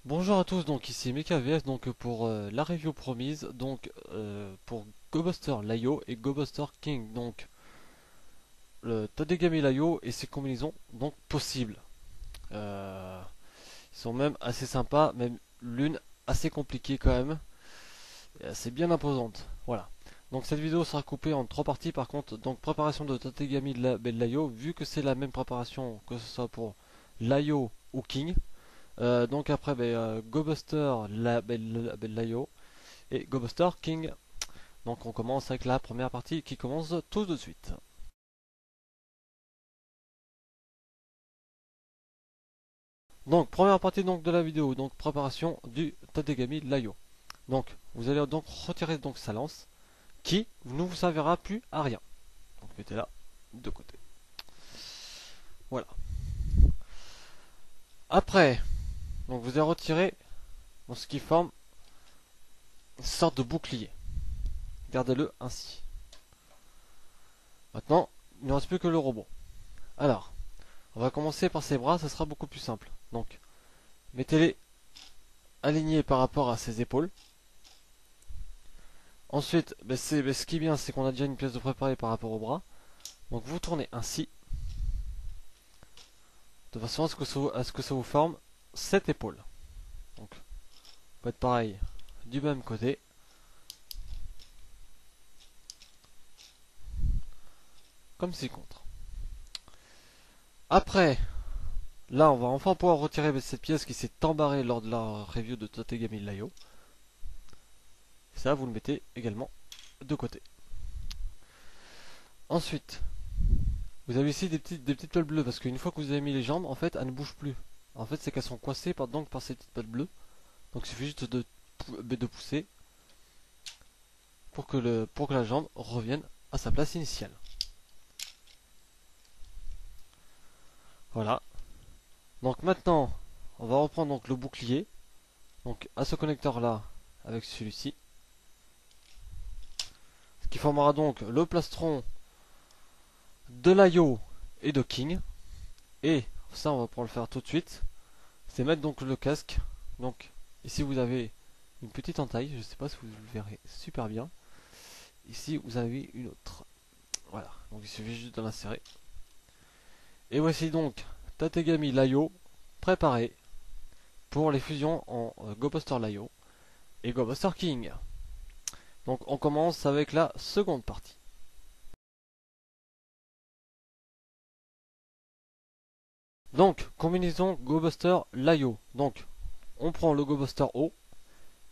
Bonjour à tous, donc ici MekaVS donc pour la review promise pour GoBuster Layo et GoBuster King, donc le Tadegami Layo et ses combinaisons donc possibles. Ils sont même assez sympas, même l'une assez compliquée quand même et assez bien imposante. Voilà. Donc cette vidéo sera coupée en trois parties par contre. Donc préparation de Tategami Layo, vu que c'est la même préparation que ce soit pour Layo ou King. Donc après, GoBuster Layo et GoBuster King. Donc on commence avec la première partie qui commence tout de suite. Donc première partie donc de la vidéo, donc préparation du Tadegami Layo. Donc vous allez donc retirer donc sa lance qui ne vous servira plus à rien. Donc mettez-la de côté. Voilà. Après, donc vous allez retirer ce qui forme une sorte de bouclier. Gardez-le ainsi. Maintenant, il ne reste plus que le robot. Alors, on va commencer par ses bras, ça sera beaucoup plus simple. Donc, mettez-les alignés par rapport à ses épaules. Ensuite, ce qui est bien, c'est qu'on a déjà une pièce de préparée par rapport au bras. Donc, vous tournez ainsi, de façon à ce que ça vous forme 7 épaules. Donc, vous faites pareil du même côté. Comme ci contre. Après, là, on va enfin pouvoir retirer cette pièce qui s'est embarrée lors de la review de Tategami Layo. Ça, vous le mettez également de côté. Ensuite, vous avez ici des petites pelles bleues parce qu'une fois que vous avez mis les jambes, en fait, elles ne bougent plus. En fait, c'est qu'elles sont coincées par ces petites pelles bleues. Donc, il suffit juste de pousser pour que la jambe revienne à sa place initiale. Voilà. Donc maintenant, on va reprendre donc le bouclier. Donc à ce connecteur là, avec celui-ci. Ce qui formera donc le plastron de Layo et de King. Et ça, on va pouvoir le faire tout de suite. C'est mettre donc le casque. Donc ici vous avez une petite entaille, je ne sais pas si vous le verrez super bien. Ici vous avez une autre. Voilà, donc il suffit juste de l'insérer. Et voici donc Tategami Layo préparé pour les fusions en GoBuster Layo et GoBuster King. Donc on commence avec la seconde partie. Donc combinaison GoBuster Layo. Donc on prend le GoBuster O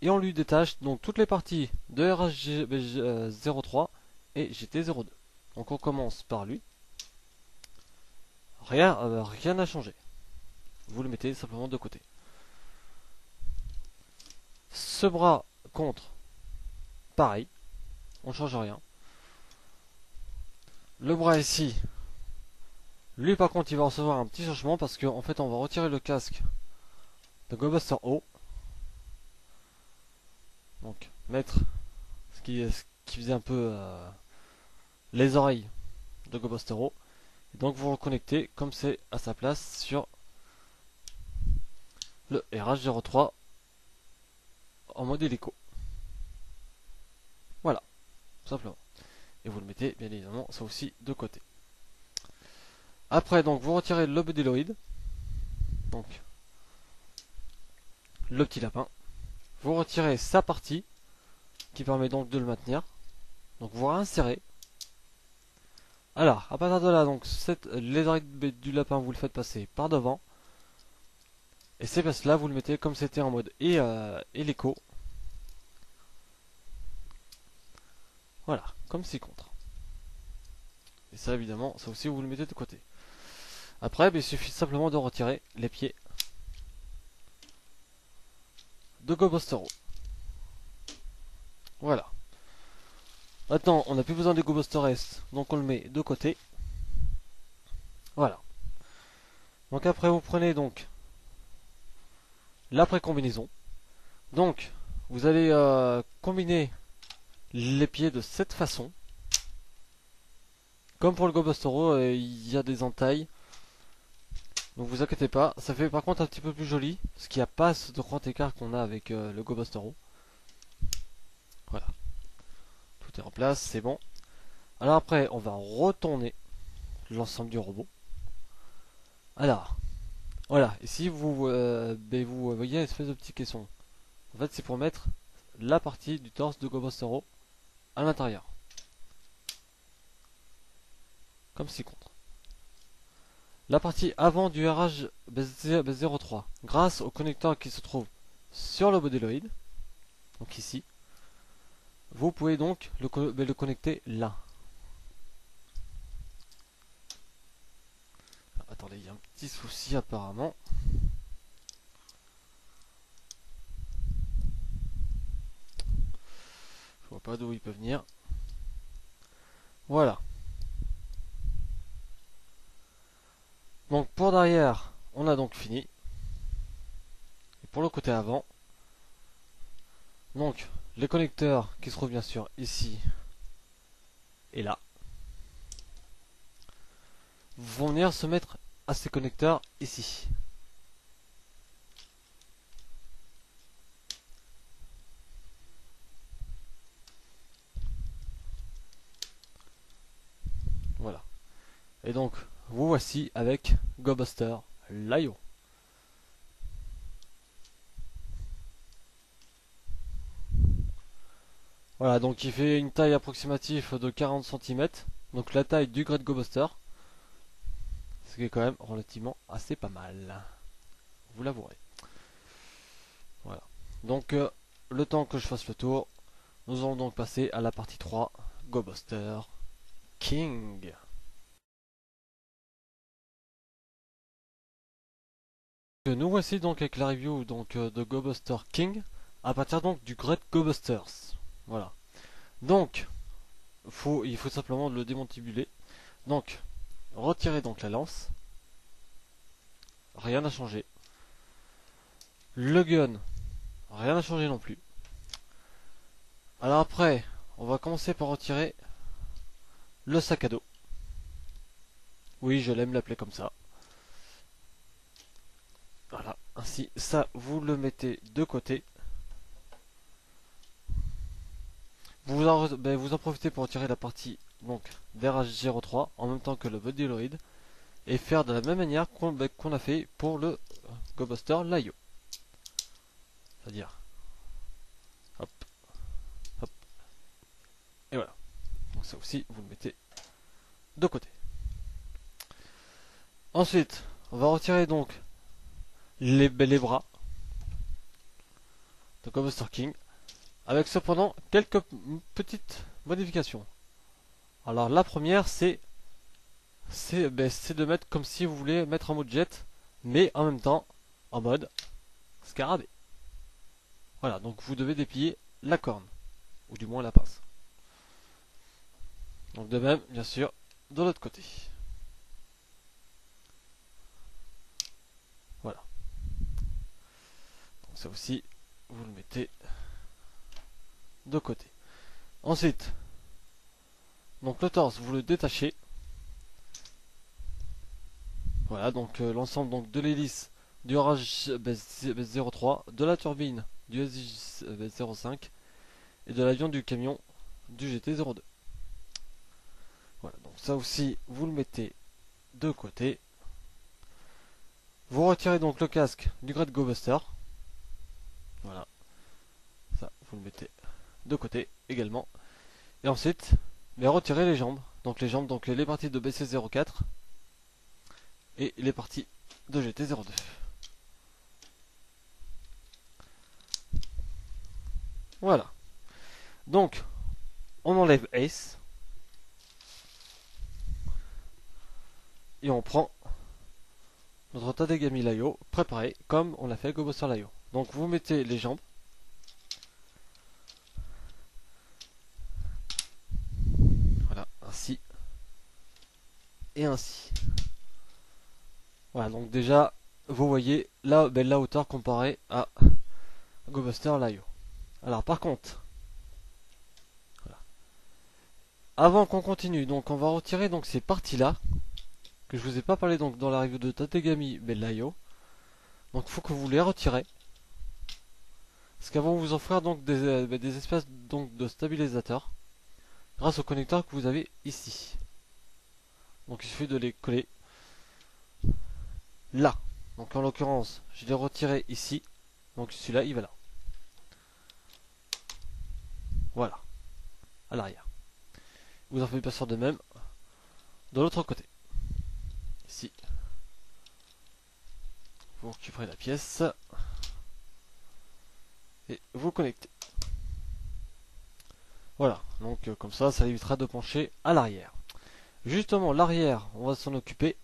et on lui détache donc toutes les parties de RH03 et GT02. Donc on commence par lui. Rien n'a changé. Vous le mettez simplement de côté. Ce bras contre, pareil, on ne change rien. Le bras ici, lui par contre il va recevoir un petit changement parce qu'en fait on va retirer le casque de GoBuster O. Donc mettre ce qui faisait un peu les oreilles de GoBuster O. Et donc vous reconnectez comme c'est à sa place sur le RH03 en mode hélico. Voilà, tout simplement. Et vous le mettez bien évidemment ça aussi de côté. Après donc vous retirez le bodéloïde, donc le petit lapin. Vous retirez sa partie qui permet donc de le maintenir. Donc vous réinsérez. Alors à partir de là donc les oreilles du lapin vous le faites passer par devant. Et ces pièces là vous le mettez comme c'était en mode hélico. Voilà, comme ci contre. Et ça évidemment ça aussi vous le mettez de côté. Après il suffit simplement de retirer les pieds de GoBustero. Voilà. Maintenant, on n'a plus besoin des GoBuster S, donc on le met de côté. Voilà. Donc après, vous prenez donc la pré-combinaison. Donc, vous allez combiner les pieds de cette façon. Comme pour le GoBustero, il y a des entailles. Donc vous inquiétez pas, ça fait par contre un petit peu plus joli, parce qu'il n'y a pas ce grand écart qu'on a avec le GoBustero. Voilà, tout est en place, c'est bon. Alors après, on va retourner l'ensemble du robot. Alors, voilà, ici vous voyez une espèce de petit caisson. En fait, c'est pour mettre la partie du torse de GoBustero à l'intérieur. Comme ci-contre. La partie avant du RH B03, grâce au connecteur qui se trouve sur le modéloïd, donc ici, vous pouvez donc le connecter là. Attendez, il y a un petit souci apparemment. Je vois pas d'où il peut venir. Voilà. Donc pour derrière, on a donc fini. Et pour le côté avant, donc les connecteurs qui se trouvent bien sûr ici et là, vont venir se mettre à ces connecteurs ici. Voilà. Et donc, vous voici avec GoBuster Layo. Voilà, donc il fait une taille approximative de 40 cm. Donc la taille du Great GoBuster. Ce qui est quand même relativement assez pas mal. Vous l'avouerez. Voilà. Donc, le temps que je fasse le tour, nous allons donc passer à la partie 3, GoBuster King. Nous voici donc avec la review donc, de GoBuster King à partir donc du Great GoBusters. Voilà. Donc, il faut simplement le démantibuler. Donc, retirez donc la lance. Rien n'a changé. Le gun, rien n'a changé non plus. Alors après, on va commencer par retirer le sac à dos. Oui, je l'aime l'appeler comme ça. Voilà, ainsi, ça, vous le mettez de côté. Vous en profitez pour retirer la partie donc d'RH03 en même temps que le Bodyloid et faire de la même manière qu'on a fait pour le GoBuster Layo. C'est-à-dire, hop, hop, et voilà. Donc ça aussi, vous le mettez de côté. Ensuite, on va retirer donc les bras de GoBuster King avec cependant quelques petites modifications. Alors la première, c'est de mettre comme si vous voulez mettre en mode jet, mais en même temps en mode scarabée. Voilà, donc vous devez déplier la corne, ou du moins la pince. Donc de même, bien sûr, de l'autre côté. Voilà. Donc ça aussi, vous le mettez de côté. Ensuite, donc le torse, vous le détachez. Voilà, donc l'ensemble donc de l'hélice du RH-03, de la turbine du SJ-05 et de l'avion du camion du GT-02. Voilà, donc ça aussi, vous le mettez de côté. Vous retirez donc le casque du Great GoBuster. Voilà, ça, vous le mettez de côté également. Et ensuite, retirez les jambes. Donc les parties de BC04 et les parties de GT02. Voilà. Donc, on enlève Ace. Et on prend notre Tadegami Layo préparé comme on l'a fait avec GoBuster Layo. Donc vous mettez les jambes. Voilà, ainsi. Et ainsi. Voilà, donc déjà, vous voyez là, la hauteur comparée à GoBuster Layo. Alors par contre, voilà. Avant qu'on continue, donc on va retirer donc ces parties-là que je vous ai pas parlé donc dans la review de Tategami Bellaiyo. Donc il faut que vous les retirez. Parce qu'avant vous offrir donc des espèces donc de stabilisateurs grâce au connecteur que vous avez ici. Donc il suffit de les coller là. Donc en l'occurrence, je l'ai retiré ici. Donc celui-là, il va là. Voilà, à l'arrière. Vous en faites bien sûr de même de l'autre côté. Ici, vous récupérez la pièce et vous connectez. Voilà, donc comme ça évitera de pencher à l'arrière. Justement, l'arrière, on va s'en occuper.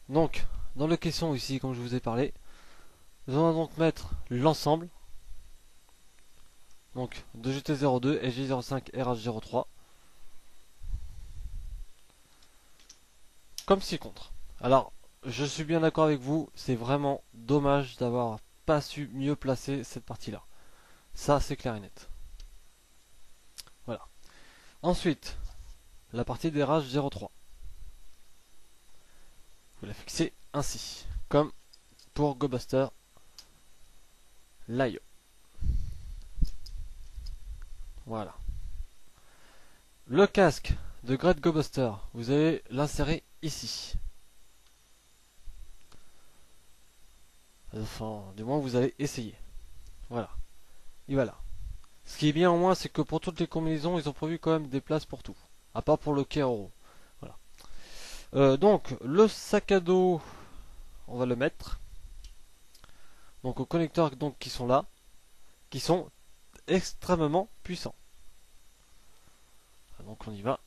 Donc, dans le caisson ici, comme je vous ai parlé, nous allons donc mettre l'ensemble. Donc, de GT02, SG05, RH03. Comme ci-contre. Alors, je suis bien d'accord avec vous, c'est vraiment dommage d'avoir pas su mieux placer cette partie-là. Ça, c'est clair et net. Voilà. Ensuite, la partie des RH03. Vous la fixez ainsi, comme pour GoBuster Laiyo. Voilà. Le casque de Great GoBuster, vous allez l'insérer ici. Enfin, du moins vous allez essayer. Voilà. Et voilà. Ce qui est bien au moins, c'est que pour toutes les combinaisons, ils ont prévu quand même des places pour tout. À part pour le Keroro. Voilà. Donc, le sac à dos, on va le mettre. Donc, aux connecteurs donc, qui sont là, qui sont extrêmement puissants. Donc, on y va.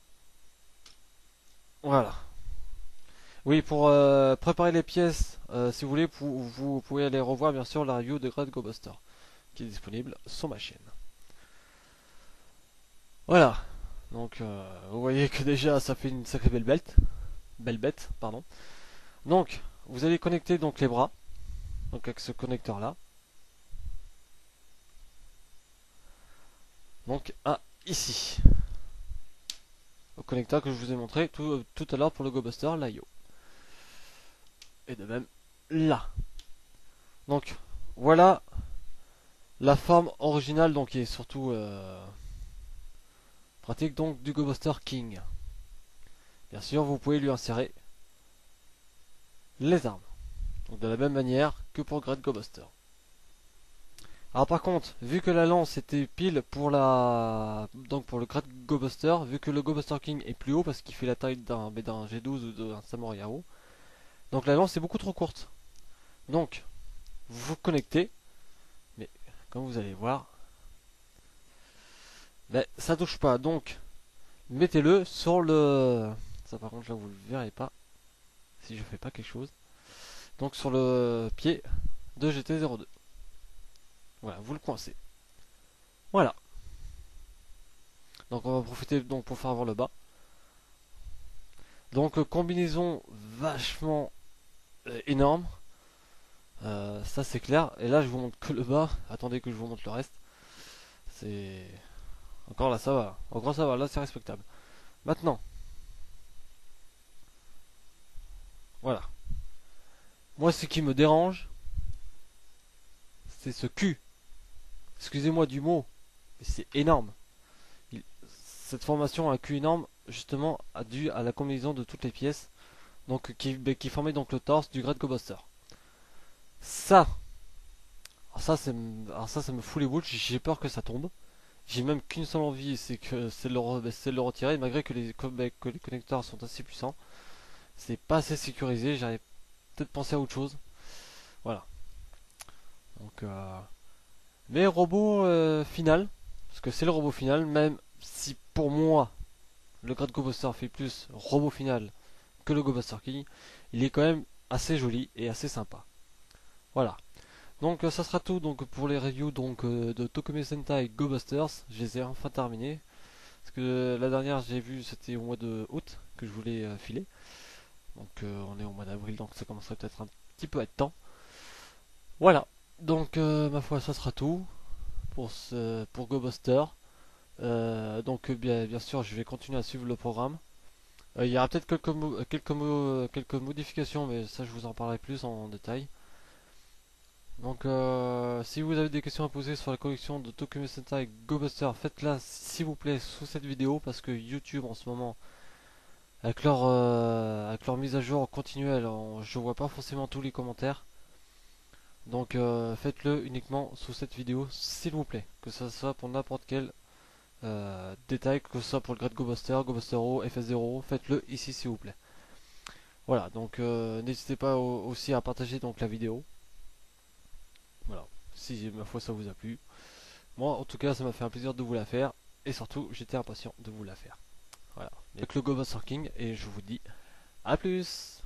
Voilà. Oui, pour préparer les pièces, si vous voulez, vous pouvez aller revoir bien sûr la review de Great GoBuster, qui est disponible sur ma chaîne. Voilà. Donc, vous voyez que déjà, ça fait une sacrée belle bête, pardon. Donc, vous allez connecter donc les bras, donc avec ce connecteur là. Donc à ici, au connecteur que je vous ai montré tout à l'heure pour le GoBuster Laiyo. Et de même là. Donc voilà la forme originale, donc qui est surtout pratique donc du GoBuster King. Bien sûr, vous pouvez lui insérer les armes, donc de la même manière que pour Great GoBuster. Alors par contre, vu que la lance était pile pour pour le Great GoBuster, vu que le GoBuster King est plus haut parce qu'il fait la taille d'un G12 ou d'un Samurai Yaro, donc la lance est beaucoup trop courte. Donc vous vous connectez, mais comme vous allez voir, ben, ça touche pas. Donc mettez-le sur le, ça par contre là vous le verrez pas si je fais pas quelque chose. Donc sur le pied de GT02. Voilà, vous le coincez. Voilà. Donc on va profiter donc pour faire voir le bas. Donc combinaison vachement énorme. Ça c'est clair. Et là je vous montre que le bas. Attendez que je vous montre le reste. C'est encore là ça va. Encore ça va. Là c'est respectable. Maintenant. Voilà. Moi ce qui me dérange, c'est ce cul. Excusez-moi du mot, mais c'est énorme. Cette formation a un cul énorme, justement, dû à la combinaison de toutes les pièces, donc qui formait donc le torse du Great GoBuster. Ça, alors ça me fout les boules. J'ai peur que ça tombe. J'ai même qu'une seule envie, c'est de le retirer, malgré que que les connecteurs sont assez puissants. C'est pas assez sécurisé. J'aurais peut-être pensé à autre chose. Voilà. Donc, mais robot final, parce que c'est le robot final, même si pour moi le Great GoBuster fait plus robot final que le GoBuster King, il est quand même assez joli et assez sympa. Voilà. Donc ça sera tout donc pour les reviews donc de Tokumi Sentai GoBusters. Je les ai enfin terminés. Parce que la dernière j'ai vu c'était au mois de août que je voulais filer. Donc on est au mois d'avril, donc ça commencerait peut-être un petit peu à être temps. Voilà. Donc ma foi ça sera tout pour GoBuster. Donc bien sûr je vais continuer à suivre le programme. Il y aura peut-être quelques modifications, mais ça je vous en parlerai plus en détail. Donc si vous avez des questions à poser sur la collection de Tokyo Sentai GoBuster, faites-la s'il vous plaît sous cette vidéo parce que YouTube en ce moment, avec leur mise à jour continuelle, je vois pas forcément tous les commentaires. Donc faites-le uniquement sous cette vidéo s'il vous plaît, que ce soit pour n'importe quel détail, que ce soit pour le grade GoBuster, GoBuster O, FS0, faites-le ici s'il vous plaît. Voilà, donc n'hésitez pas aussi à partager donc la vidéo. Voilà, si ma foi ça vous a plu. Moi en tout cas ça m'a fait un plaisir de vous la faire. Et surtout j'étais impatient de vous la faire. Voilà, avec le GoBuster King et je vous dis à plus.